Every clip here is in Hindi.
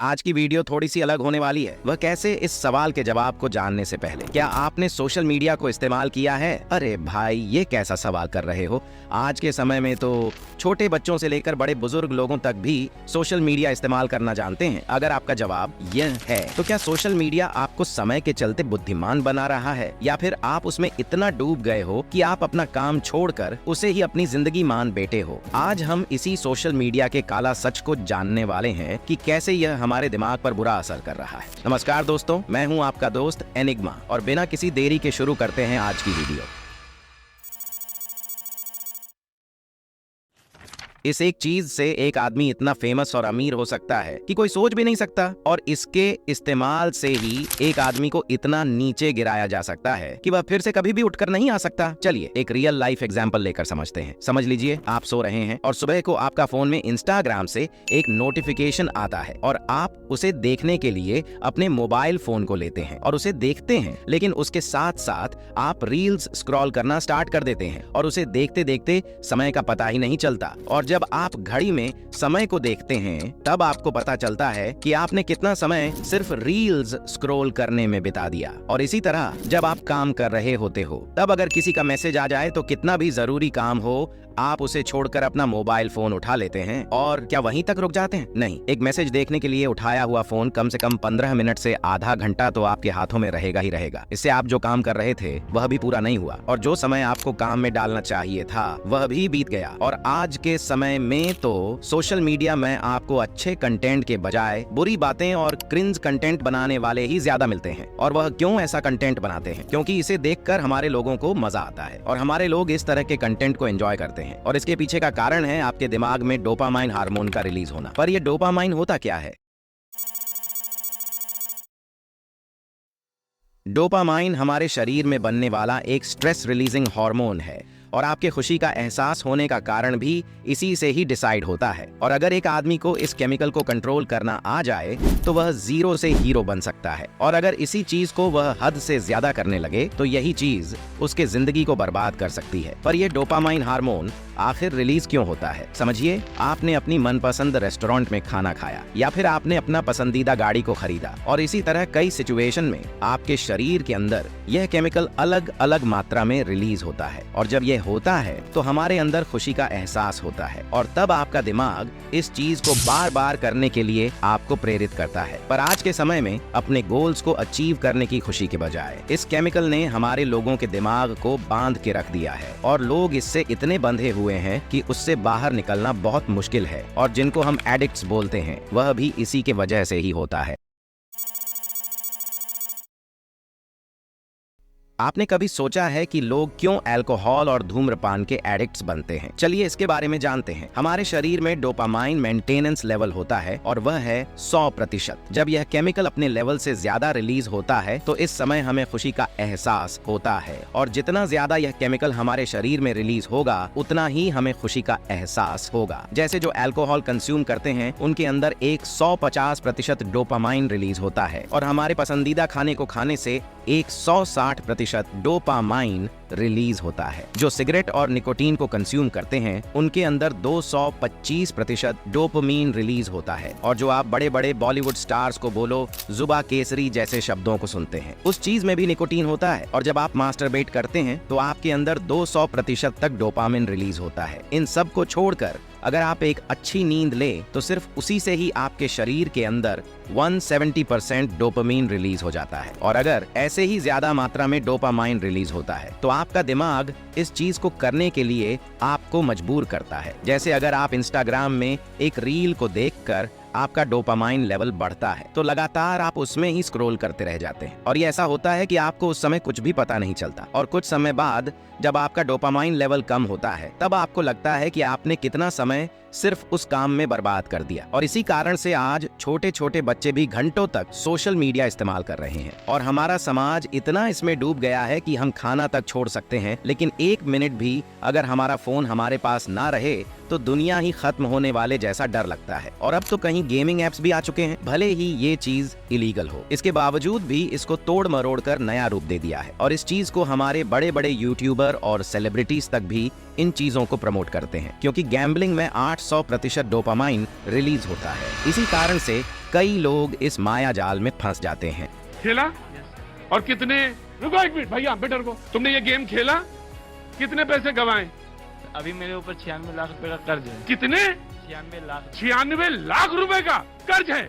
आज की वीडियो थोड़ी सी अलग होने वाली है। वह कैसे, इस सवाल के जवाब को जानने से पहले क्या आपने सोशल मीडिया को इस्तेमाल किया है? अरे भाई, ये कैसा सवाल कर रहे हो? आज के समय में तो छोटे बच्चों से लेकर बड़े बुजुर्ग लोगों तक भी सोशल मीडिया इस्तेमाल करना जानते हैं। अगर आपका जवाब यह है तो क्या सोशल मीडिया आपको समय के चलते बुद्धिमान बना रहा है, या फिर आप उसमें इतना डूब गए हो कि आप अपना काम छोड़कर उसे ही अपनी जिंदगी मान बैठे हो? आज हम इसी सोशल मीडिया के काला सच को जानने वाले हैं कि कैसे यह हमारे दिमाग पर बुरा असर कर रहा है। नमस्कार दोस्तों, मैं हूं आपका दोस्त एनिग्मा और बिना किसी देरी के शुरू करते हैं आज की वीडियो। इस एक चीज से एक आदमी इतना फेमस और अमीर हो सकता है कि कोई सोच भी नहीं सकता, और इसके इस्तेमाल से ही एक आदमी को इतना नीचे गिराया जा सकता है कि वह फिर से कभी भी उठकर नहीं आ सकता। चलिए एक रियल लाइफ एग्जांपल लेकर समझते हैं। समझ लीजिए, आप सो रहे हैं और सुबह को आपका फोन में इंस्टाग्राम से एक नोटिफिकेशन आता है और आप उसे देखने के लिए अपने मोबाइल फोन को लेते हैं और उसे देखते हैं, लेकिन उसके साथ साथ आप रील्स स्क्रॉल करना स्टार्ट कर देते हैं और उसे देखते देखते समय का पता ही नहीं चलता। और जब आप घड़ी में समय को देखते हैं तब आपको पता चलता है कि आपने कितना समय सिर्फ रील्स स्क्रॉल करने में बिता दिया। और इसी तरह जब आप काम कर रहे होते हो तब अगर किसी का मैसेज आ जाए तो कितना भी जरूरी काम हो, आप उसे छोड़कर अपना मोबाइल फोन उठा लेते हैं। और क्या वहीं तक रुक जाते हैं? नहीं, एक मैसेज देखने के लिए उठाया हुआ फोन कम से कम 15 मिनट से आधा घंटा तो आपके हाथों में रहेगा ही रहेगा। इससे आप जो काम कर रहे थे वह भी पूरा नहीं हुआ और जो समय आपको काम में डालना चाहिए था वह भी बीत गया। और आज के समय में तो सोशल मीडिया में आपको अच्छे कंटेंट के बजाय बुरी बातें और क्रिंज कंटेंट बनाने वाले ही ज्यादा मिलते हैं। और वह क्यों ऐसा कंटेंट बनाते हैं? क्योंकि इसे देखकर हमारे लोगों को मजा आता है और हमारे लोग इस तरह के कंटेंट को एंजॉय करते हैं। और इसके पीछे का कारण है आपके दिमाग में डोपामाइन हार्मोन का रिलीज होना। पर यह डोपामाइन होता क्या है? डोपामाइन हमारे शरीर में बनने वाला एक स्ट्रेस रिलीजिंग हार्मोन है और आपके खुशी का एहसास होने का कारण भी इसी से ही डिसाइड होता है। और अगर एक आदमी को इस केमिकल को कंट्रोल करना आ जाए तो वह जीरो से हीरो बन सकता है, और अगर इसी चीज को वह हद से ज्यादा करने लगे तो यही चीज उसके जिंदगी को बर्बाद कर सकती है। पर यह डोपामाइन हार्मोन आखिर रिलीज क्यों होता है? समझिए, आपने अपनी मनपसंद रेस्टोरेंट में खाना खाया या फिर आपने अपना पसंदीदा गाड़ी को खरीदा, और इसी तरह कई सिचुएशन में आपके शरीर के अंदर यह केमिकल अलग अलग मात्रा में रिलीज होता है। और जब यह होता है तो हमारे अंदर खुशी का एहसास होता है और तब आपका दिमाग इस चीज को बार बार करने के लिए आपको प्रेरित करता है। पर आज के समय में अपने गोल्स को अचीव करने की खुशी के बजाय इस केमिकल ने हमारे लोगों के दिमाग को बांध के रख दिया है, और लोग इससे इतने बंधे हुए हैं कि उससे बाहर निकलना बहुत मुश्किल है। और जिनको हम एडिक्ट्स बोलते हैं वह भी इसी के वजह से ही होता है। आपने कभी सोचा है कि लोग क्यों अल्कोहल और धूम्रपान के एडिक्ट्स बनते हैं? चलिए इसके बारे में जानते हैं। हमारे शरीर में डोपामाइन मेंटेनेंस लेवल होता है और वह है 100%। जब यह केमिकल अपने लेवल से ज्यादा रिलीज होता है तो इस समय हमें खुशी का एहसास होता है, और जितना ज्यादा यह केमिकल हमारे शरीर में रिलीज होगा उतना ही हमें खुशी का एहसास होगा। जैसे जो अल्कोहल कंज्यूम करते हैं उनके अंदर एक 150% डोपामाइन रिलीज होता है, और हमारे पसंदीदा खाने को खाने से एक 160% डोपामाइन रिलीज होता है। जो सिगरेट और निकोटीन को कंज्यूम करते हैं उनके अंदर 225% डोपामीन रिलीज होता है। और जो आप बड़े बड़े बॉलीवुड स्टार्स को बोलो, जुबा केसरी जैसे शब्दों को सुनते हैं, उस चीज में भी निकोटीन होता है। और जब आप मास्टरबेट करते हैं तो आपके अंदर 200% तक डोपामिन रिलीज होता है। इन सब को छोड़कर अगर आप एक अच्छी नींद ले तो सिर्फ उसी से ही आपके शरीर के अंदर 170% डोपामीन रिलीज हो जाता है। और अगर ऐसे ही ज्यादा मात्रा में डोपामाइन रिलीज होता है तो आपका दिमाग इस चीज को करने के लिए आपको मजबूर करता है। जैसे अगर आप इंस्टाग्राम में एक रील को देखकर आपका डोपामाइन लेवल बढ़ता है तो लगातार आप उसमें ही स्क्रॉल करते रह जाते हैं, और ये ऐसा होता है कि आपको उस समय कुछ भी पता नहीं चलता। और कुछ समय बाद जब आपका डोपामाइन लेवल कम होता है तब आपको लगता है कि आपने कितना समय सिर्फ उस काम में बर्बाद कर दिया। और इसी कारण से आज छोटे छोटे बच्चे भी घंटों तक सोशल मीडिया इस्तेमाल कर रहे हैं, और हमारा समाज इतना इसमें डूब गया है कि हम खाना तक छोड़ सकते हैं, लेकिन एक मिनट भी अगर हमारा फोन हमारे पास ना रहे तो दुनिया ही खत्म होने वाले जैसा डर लगता है। और अब तो कहीं गेमिंग एप्स भी आ चुके हैं, भले ही ये चीज इलीगल हो, इसके बावजूद भी इसको तोड़ मरोड़ कर नया रूप दे दिया है। और इस चीज को हमारे बड़े बड़े यूट्यूबर और सेलिब्रिटीज तक भी इन चीजों को प्रमोट करते हैं, क्योंकि गैम्बलिंग में 800% डोपामाइन रिलीज होता है। इसी कारण से कई लोग इस माया जाल में फंस जाते हैं। खेला और कितने, रुको एक मिनट भैया बेटर को, तुमने ये गेम खेला, कितने पैसे गंवाए? अभी मेरे ऊपर 96 लाख रुपए का कर्ज है। कितने? 96 लाख। 96 लाख रुपए का कर्ज है।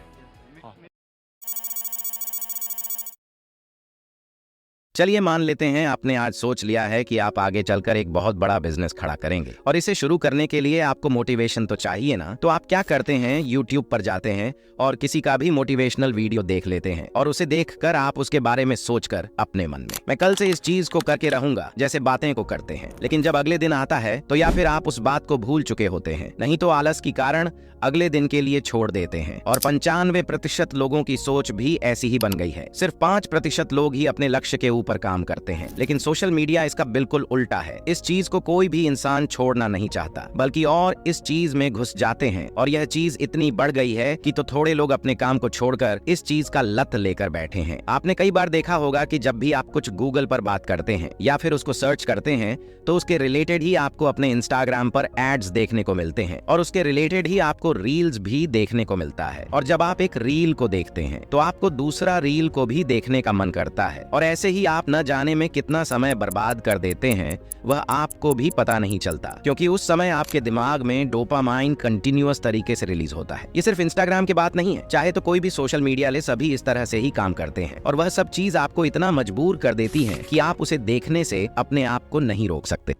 चलिए मान लेते हैं आपने आज सोच लिया है कि आप आगे चलकर एक बहुत बड़ा बिजनेस खड़ा करेंगे, और इसे शुरू करने के लिए आपको मोटिवेशन तो चाहिए ना। तो आप क्या करते हैं, YouTube पर जाते हैं और किसी का भी मोटिवेशनल वीडियो देख लेते हैं, और उसे देखकर आप उसके बारे में सोचकर अपने मन में, मैं कल से इस चीज को करके रहूंगा, जैसे बातें को करते हैं। लेकिन जब अगले दिन आता है तो या फिर आप उस बात को भूल चुके होते हैं, नहीं तो आलस के कारण अगले दिन के लिए छोड़ देते हैं। और 95% लोगों की सोच भी ऐसी ही बन गई है। सिर्फ 5% लोग ही अपने लक्ष्य के ऊपर काम करते हैं। लेकिन सोशल मीडिया इसका बिल्कुल उल्टा है। इस चीज को कोई भी इंसान छोड़ना नहीं चाहता, बल्कि और इस चीज में घुस जाते हैं। और यह चीज इतनी बढ़ गई है कि तो थोड़े लोग अपने काम को छोड़कर इस चीज का लत लेकर बैठे हैं। आपने कई बार देखा होगा कि जब भी आप कुछ गूगल पर बात करते हैं या फिर उसको सर्च करते हैं, तो उसके रिलेटेड ही आपको अपने इंस्टाग्राम पर एड्स देखने को मिलते हैं, और उसके रिलेटेड ही आपको रील्स भी देखने को मिलता है। और जब आप एक रील को देखते हैं तो आपको दूसरा रील को भी देखने का मन करता है, और ऐसे ही आप न जाने में कितना समय बर्बाद कर देते हैं वह आपको भी पता नहीं चलता, क्योंकि उस समय आपके दिमाग में डोपामाइन कंटिन्यूअस तरीके से रिलीज होता है। ये सिर्फ इंस्टाग्राम की बात नहीं है, चाहे तो कोई भी सोशल मीडिया ले, सभी इस तरह से ही काम करते हैं। और वह सब चीज आपको इतना मजबूर कर देती है कि आप उसे देखने से अपने आप को नहीं रोक सकते।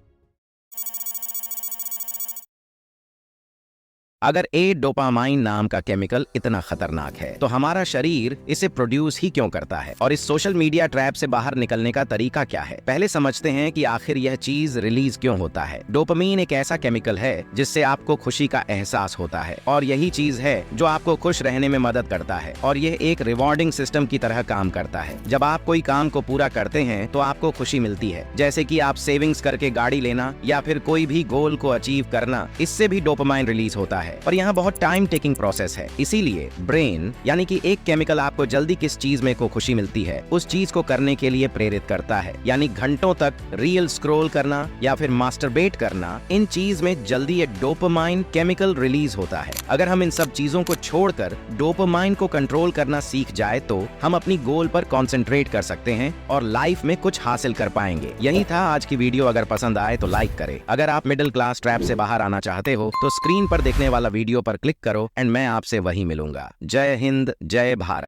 अगर डोपामाइन नाम का केमिकल इतना खतरनाक है तो हमारा शरीर इसे प्रोड्यूस ही क्यों करता है, और इस सोशल मीडिया ट्रैप से बाहर निकलने का तरीका क्या है? पहले समझते हैं कि आखिर यह चीज रिलीज क्यों होता है। डोपामीन एक ऐसा केमिकल है जिससे आपको खुशी का एहसास होता है, और यही चीज है जो आपको खुश रहने में मदद करता है, और यह एक रिवॉर्डिंग सिस्टम की तरह काम करता है। जब आप कोई काम को पूरा करते हैं तो आपको खुशी मिलती है, जैसे कि आप सेविंग्स करके गाड़ी लेना या फिर कोई भी गोल को अचीव करना, इससे भी डोपामाइन रिलीज होता है। पर यहाँ बहुत टाइम टेकिंग प्रोसेस है, इसीलिए ब्रेन यानी कि एक केमिकल आपको जल्दी किस चीज में को खुशी मिलती है उस चीज को करने के लिए प्रेरित करता है। यानी घंटों तक रील स्क्रॉल करना या फिर मास्टरबेट करना, इन चीज में जल्दी ये डोपामाइन केमिकल रिलीज होता है। अगर हम इन सब चीजों को छोड़कर डोपामाइन को कंट्रोल करना सीख जाए तो हम अपनी गोल पर कॉन्सेंट्रेट कर सकते हैं और लाइफ में कुछ हासिल कर पाएंगे। यही था आज की वीडियो। अगर पसंद आए तो लाइक करें। अगर आप मिडिल क्लास ट्रैप से बाहर आना चाहते हो तो स्क्रीन पर देखने वाला वीडियो पर क्लिक करो एंड मैं आपसे वहीं मिलूंगा। जय हिंद, जय भारत।